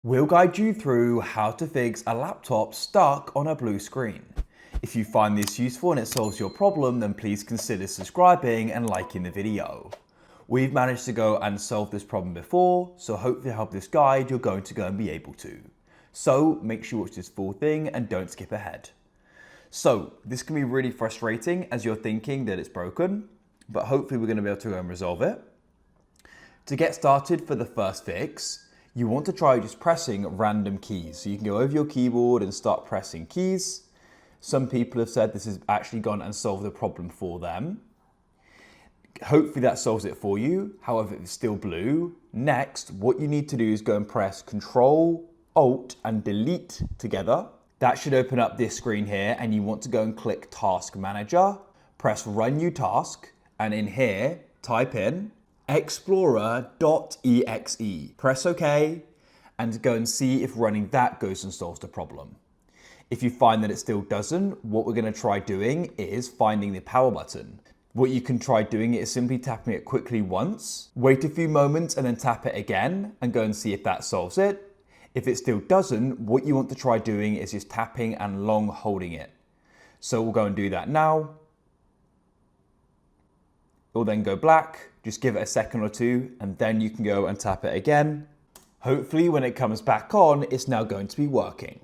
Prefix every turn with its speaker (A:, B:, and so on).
A: We'll guide you through how to fix a laptop stuck on a blue screen. If you find this useful and it solves your problem, then please consider subscribing and liking the video. We've managed to go and solve this problem before, so hopefully help this guide you're going to go and be able to. So make sure you watch this full thing and don't skip ahead. So this can be really frustrating as you're thinking that it's broken, but hopefully we're going to be able to go and resolve it. To get started for the first fix, you want to try just pressing random keys. So you can go over your keyboard and start pressing keys. Some people have said this has actually gone and solved the problem for them. Hopefully that solves it for you. However, if it's still blue, next, what you need to do is go and press Control, Alt, and Delete together. That should open up this screen here, and you want to go and click Task Manager, press Run New Task, and in here, type in explorer.exe. Press OK and go and see if running that goes and solves the problem. If you find that it still doesn't, what we're going to try doing is finding the power button. What you can try doing is simply tapping it quickly once, wait a few moments and then tap it again and go and see if that solves it. If it still doesn't, what you want to try doing is just tapping and long holding it. So we'll go and do that now. It'll then go black. Just give it a second or two and then you can go and tap it again. Hopefully when it comes back on, it's now going to be working.